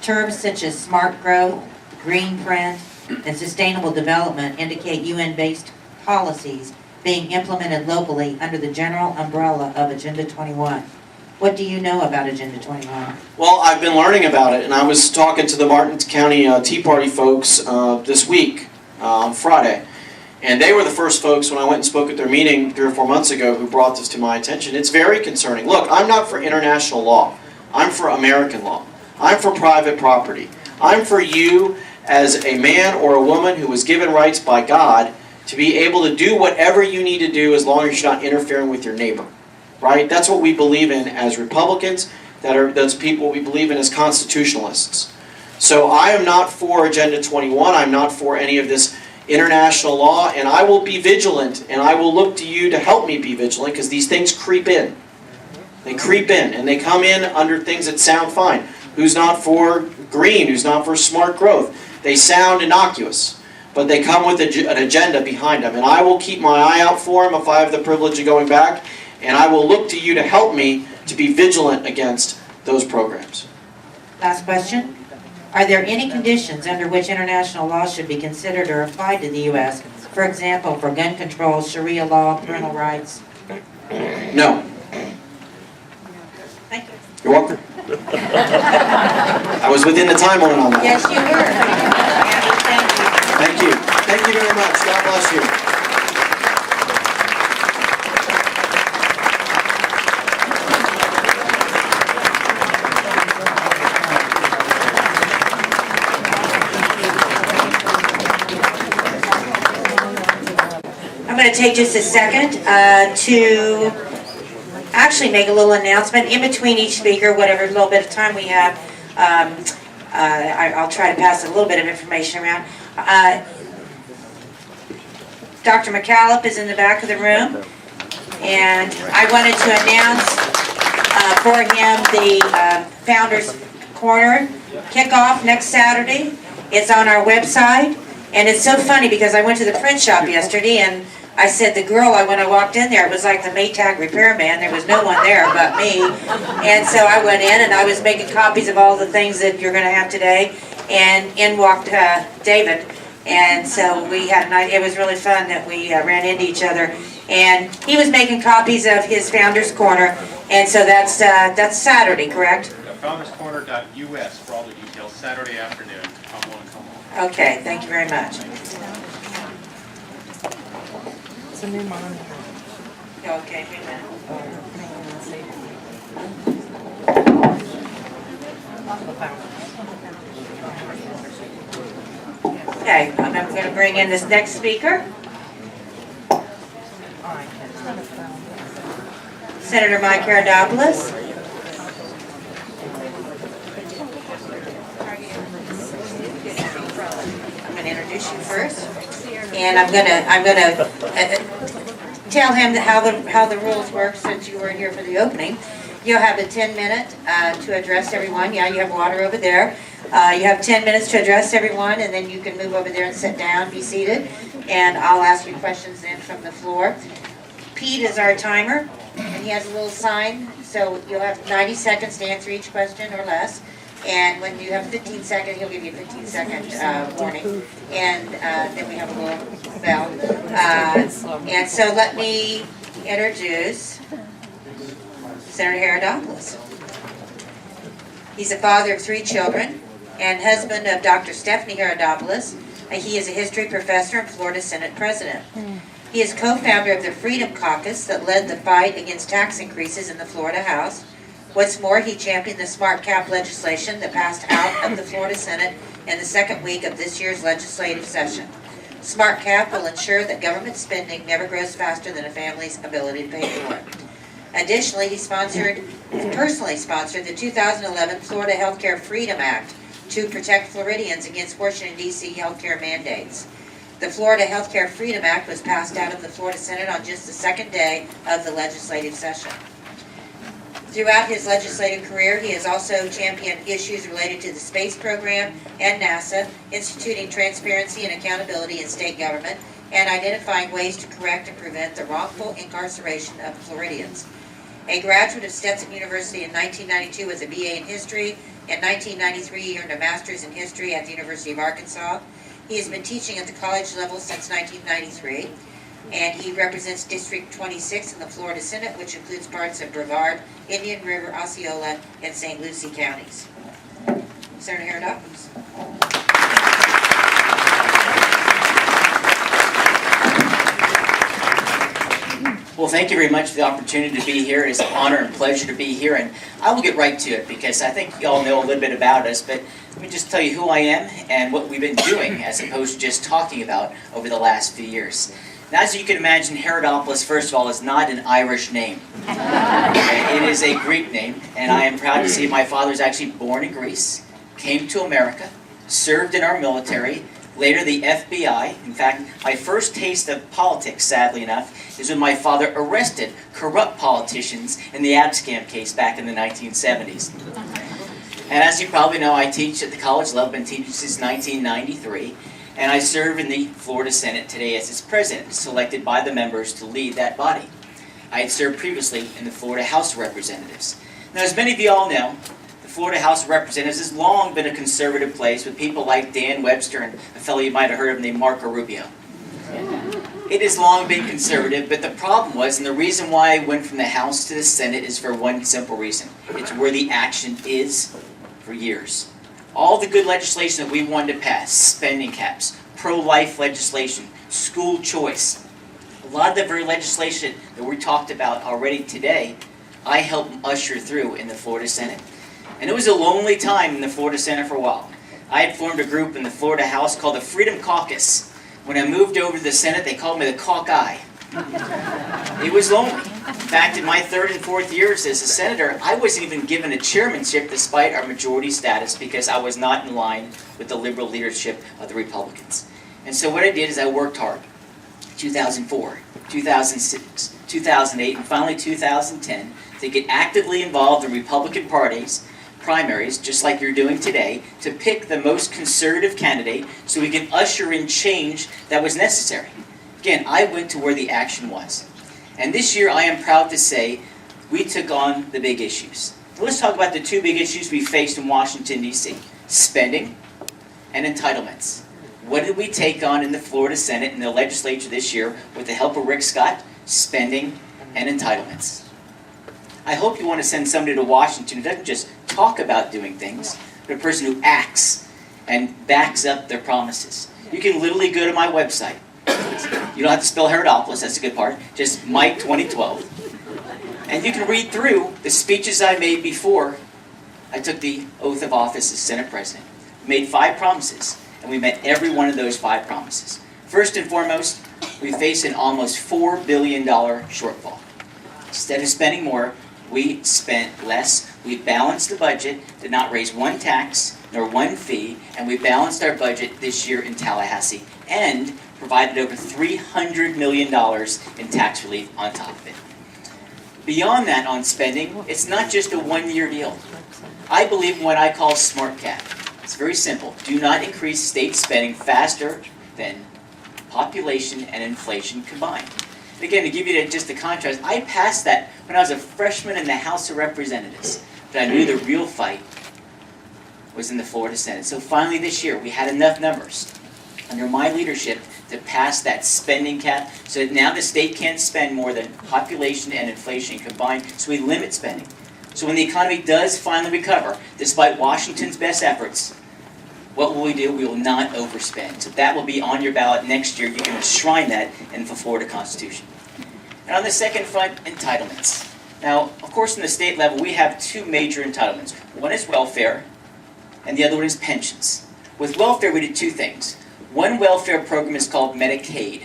Terms such as smart growth, green print, and sustainable development indicate UN-based policies being implemented locally under the general umbrella of Agenda 21. What do you know about Agenda 21? Well, I've been learning about it, and I was talking to the Martin County Tea Party folks this week, on Friday. And they were the first folks, when I went and spoke at their meeting 3 or 4 months ago, who brought this to my attention. It's very concerning. Look, I'm not for international law. I'm for American law. I'm for private property. I'm for you as a man or a woman who was given rights by God to be able to do whatever you need to do as long as you're not interfering with your neighbor. Right? That's what we believe in as Republicans. That's people we believe in as constitutionalists. So I am not for Agenda 21. I'm not for any of this international law, and I will be vigilant, and I will look to you to help me be vigilant, because these things creep in. They creep in, and they come in under things that sound fine. Who's not for green? Who's not for smart growth? They sound innocuous, but they come with an agenda behind them, and I will keep my eye out for them if I have the privilege of going back, and I will look to you to help me to be vigilant against those programs. Last question. Are there any conditions under which international law should be considered or applied to the U.S., for example, for gun control, Sharia law, parental rights? No. Thank you. You're welcome. I was within the time limit on that. Yes, you were. Thank you. Thank you very much. God bless you. I'm going to take just a second to actually make a little announcement in between each speaker, whatever little bit of time we have. I'll try to pass a little bit of information around. Dr. McCallop is in the back of the room, and I wanted to announce for him the Founders Corner kickoff next Saturday. It's on our website, and it's so funny because I went to the print shop yesterday, and I said the girl, when I walked in there, it was like the Maytag repairman. There was no one there but me. And so I went in and I was making copies of all the things that you're going to have today. And in walked David. And so we had a night. It was really fun that we ran into each other. And he was making copies of his Founders Corner. And so that's Saturday, correct? FoundersCorner.us for all the details. Saturday afternoon. Come on. Okay, thank you very much. It's a new monitor. Okay, wait a minute. Okay, I'm going to bring in this next speaker. Senator Mike Herodopoulos. I'm going to introduce you first. And I'm gonna tell him how the rules work since you were here for the opening. You'll have a 10-minute to address everyone. Yeah, you have water over there. You have 10 minutes to address everyone, and then you can move over there and sit down, be seated, and I'll ask you questions then from the floor. Pete is our timer, and he has a little sign, so you'll have 90 seconds to answer each question or less. And when you have 15 seconds, he'll give you a 15-second warning. And then we have a little bell. And so let me introduce Senator Herodopoulos. He's a father of 3 children and husband of Dr. Stephanie Herodopoulos. He is a history professor and Florida Senate president. He is co-founder of the Freedom Caucus that led the fight against tax increases in the Florida House. What's more, he championed the Smart Cap legislation that passed out of the Florida Senate in the second week of this year's legislative session. Smart Cap will ensure that government spending never grows faster than a family's ability to pay for it. Additionally, he personally sponsored the 2011 Florida Healthcare Freedom Act to protect Floridians against Washington, D.C. healthcare mandates. The Florida Healthcare Freedom Act was passed out of the Florida Senate on just the second day of the legislative session. Throughout his legislative career, he has also championed issues related to the space program and NASA, instituting transparency and accountability in state government, and identifying ways to correct and prevent the wrongful incarceration of Floridians. A graduate of Stetson University in 1992 with a BA in History In 1993, he earned a master's in history at the University of Arkansas. He has been teaching at the college level since 1993, and he represents District 26 in the Florida Senate, which includes parts of Brevard, Indian River, Osceola, and St. Lucie counties. Senator Herodopoulos. Well, thank you very much for the opportunity to be here. It's an honor and pleasure to be here, and I will get right to it because I think you all know a little bit about us, but let me just tell you who I am and what we've been doing as opposed to just talking about over the last few years. Now, as you can imagine, Herodopoulos, first of all, is not an Irish name. It is a Greek name, and I am proud to say my father was actually born in Greece, came to America, served in our military, later the FBI. In fact, my first taste of politics, sadly enough, is when my father arrested corrupt politicians in the Abscam case back in the 1970s. And as you probably know, I teach at the college level, been teaching since 1993, and I serve in the Florida Senate today as its president, selected by the members to lead that body. I had served previously in the Florida House of Representatives. Now, as many of you all know, the Florida House of Representatives has long been a conservative place with people like Dan Webster and a fellow you might have heard of named Marco Rubio. It has long been conservative, but the problem was, and the reason why I went from the House to the Senate is for one simple reason. It's where the action is for years. All the good legislation that we wanted to pass, spending caps, pro-life legislation, school choice, a lot of the very legislation that we talked about already today, I helped usher through in the Florida Senate. And it was a lonely time in the Florida Senate for a while. I had formed a group in the Florida House called the Freedom Caucus. When I moved over to the Senate, they called me the Cauc Eye. It was lonely. In fact, in my third and fourth years as a senator, I wasn't even given a chairmanship despite our majority status because I was not in line with the liberal leadership of the Republicans. And so what I did is I worked hard. 2004, 2006, 2008, and finally 2010 to get actively involved in Republican parties, primaries, just like you're doing today, to pick the most conservative candidate so we can usher in change that was necessary. Again, I went to where the action was. And this year I am proud to say we took on the big issues. Let's talk about the two big issues we faced in Washington, D.C. Spending and entitlements. What did we take on in the Florida Senate and the legislature this year with the help of Rick Scott? Spending and entitlements. I hope you want to send somebody to Washington who doesn't just talk about doing things, but a person who acts and backs up their promises. You can literally go to my website. You don't have to spell Herodopoulos, that's a good part. Just Mike 2012. And you can read through the speeches I made before I took the oath of office as Senate President. We made 5 promises, and we met every one of those 5 promises. First and foremost, we face an almost $4 billion shortfall. Instead of spending more, we spent less. We balanced the budget, did not raise one tax nor one fee, and we balanced our budget this year in Tallahassee and provided over $300 million in tax relief on top of it. Beyond that on spending, it's not just a one-year deal. I believe in what I call smart cap. It's very simple. Do not increase state spending faster than population and inflation combined. And again, to give you just the contrast, I passed that when I was a freshman in the House of Representatives, but I knew the real fight was in the Florida Senate. So finally this year, we had enough numbers under my leadership to pass that spending cap so that now the state can't spend more than population and inflation combined, so we limit spending. So when the economy does finally recover, despite Washington's best efforts, what will we do? We will not overspend. So that will be on your ballot next year. You can enshrine that in the Florida Constitution. And on the second front, entitlements. Now, of course, in the state level, we have 2 major entitlements. One is welfare, and the other one is pensions. With welfare, we did 2 things. One welfare program is called Medicaid.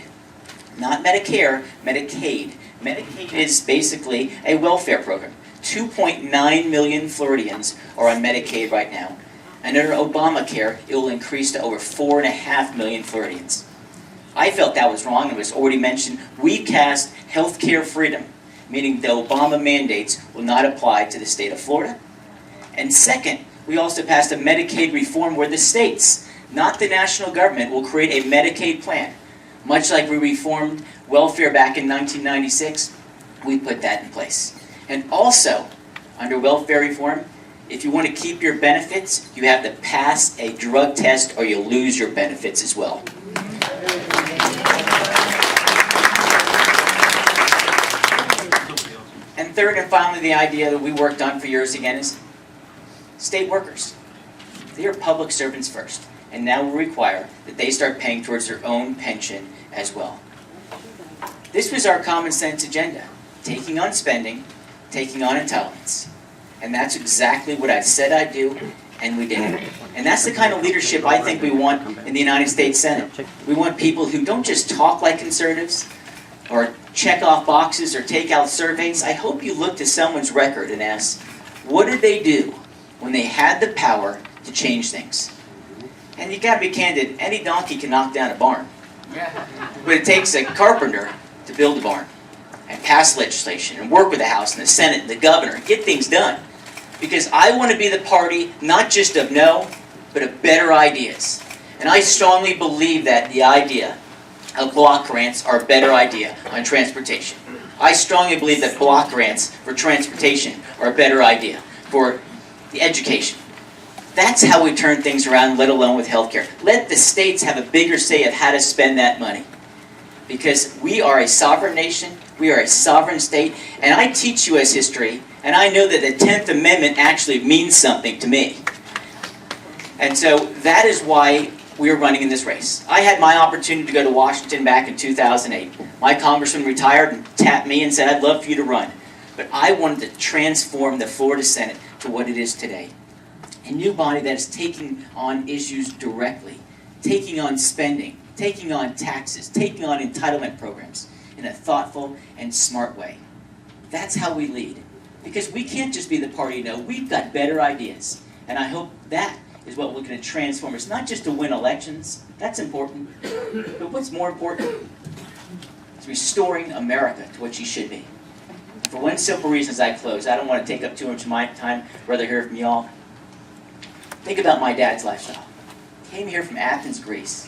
Not Medicare, Medicaid. Medicaid is basically a welfare program. 2.9 million Floridians are on Medicaid right now. And under Obamacare, it will increase to over 4.5 million Floridians. I felt that was wrong. It was already mentioned. We cast healthcare freedom, meaning the Obama mandates will not apply to the state of Florida. And second, we also passed a Medicaid reform where the states, not the national government, will create a Medicaid plan. Much like we reformed welfare back in 1996, we put that in place. And also, under welfare reform, If you want to keep your benefits, you have to pass a drug test or you'll lose your benefits as well. And third and finally, the idea that we worked on for years again is state workers. They are public servants first, and now we require that they start paying towards their own pension as well. This was our common sense agenda, taking on spending, taking on entitlements. And that's exactly what I said I'd do, and we did it. And that's the kind of leadership I think we want in the United States Senate. We want people who don't just talk like conservatives, or check off boxes, or take out surveys. I hope you look to someone's record and ask, what did they do when they had the power to change things? And you gotta be candid, any donkey can knock down a barn. But it takes a carpenter to build a barn, and pass legislation, and work with the House and the Senate and the governor, and get things done. Because I want to be the party, not just of no, but of better ideas. And I strongly believe that the idea of block grants are a better idea on transportation. I strongly believe that block grants for transportation are a better idea for the education. That's how we turn things around, let alone with healthcare. Let the states have a bigger say of how to spend that money. Because we are a sovereign nation, we are a sovereign state, and I teach U.S. history, and I know that the 10th Amendment actually means something to me. And so that is why we are running in this race. I had my opportunity to go to Washington back in 2008. My congressman retired and tapped me and said, I'd love for you to run. But I wanted to transform the Florida Senate to what it is today. A new body that is taking on issues directly, taking on spending, taking on taxes, taking on entitlement programs in a thoughtful and smart way. That's how we lead. Because we can't just be the party no, we've got better ideas. And I hope that is what we're going to transform. It's not just to win elections, that's important. But what's more important is restoring America to what she should be. For one simple reason as I close, I don't want to take up too much of my time, rather hear from y'all. Think about my dad's lifestyle. Came here from Athens, Greece.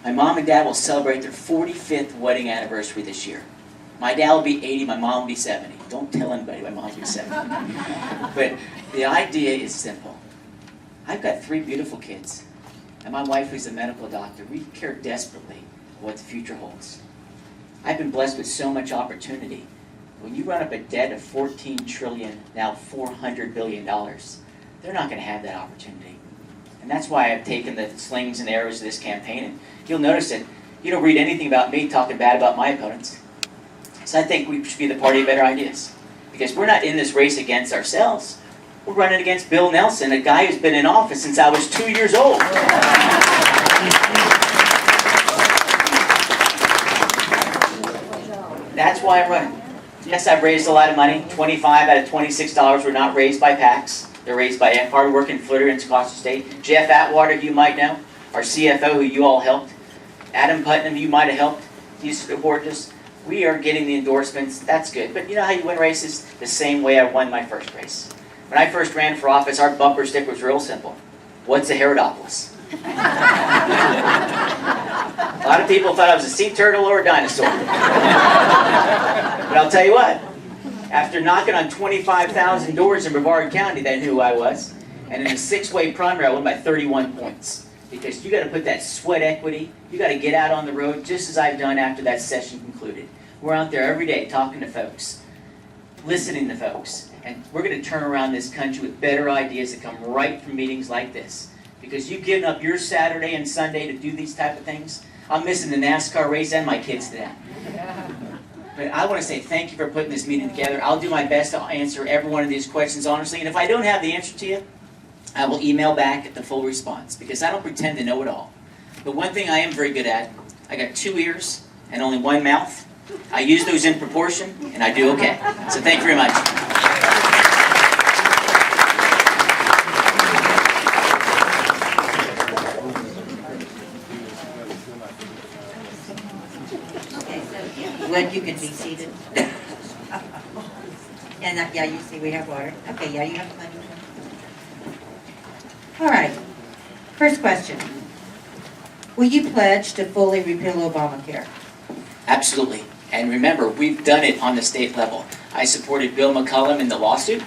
My mom and dad will celebrate their 45th wedding anniversary this year. My dad will be 80, my mom will be 70. Don't tell anybody my mom's will be 70. But the idea is simple. I've got 3 beautiful kids, and my wife is a medical doctor. We care desperately what the future holds. I've been blessed with so much opportunity. When you run up a debt of $14 trillion, now $400 billion, they're not going to have that opportunity. And that's why I've taken the slings and arrows of this campaign. And you'll notice that you don't read anything about me talking bad about my opponents. So I think we should be the party of better ideas. Because we're not in this race against ourselves. We're running against Bill Nelson, a guy who's been in office since I was 2 years old. That's why I'm running. Yes, I've raised a lot of money. 25 out of $26 were not raised by PACs. They're raised by hard-working Floridians across the state. Jeff Atwater, you might know, our CFO, who you all helped. Adam Putnam, you might have helped. He's supported us. We are getting the endorsements. That's good. But you know how you win races? The same way I won my first race. When I first ran for office, our bumper sticker was real simple. What's a Herodopolis? A lot of people thought I was a sea turtle or a dinosaur. But I'll tell you what, after knocking on 25,000 doors in Brevard County, they knew who I was. And in a 6-way primary, I won by 31 points. Because you got to put that sweat equity, you got to get out on the road, just as I've done after that session concluded. We're out there every day talking to folks, listening to folks. And we're going to turn around this country with better ideas that come right from meetings like this. Because you've given up your Saturday and Sunday to do these type of things. I'm missing the NASCAR race and my kids to that. But I want to say thank you for putting this meeting together. I'll do my best to answer every one of these questions honestly. And if I don't have the answer to you, I will email back at the full response. Because I don't pretend to know it all. But one thing I am very good at, I got 2 ears and only 1 mouth. I use those in proportion, and I do okay. So thank you very much. Would you can be seated. And yeah, you see we have water. Okay, yeah, you have plenty. All right. First question. Will you pledge to fully repeal Obamacare? Absolutely. And remember, we've done it on the state level. I supported Bill McCollum in the lawsuit.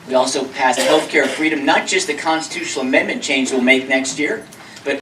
We also passed healthcare freedom, not just the constitutional amendment change we'll make next year,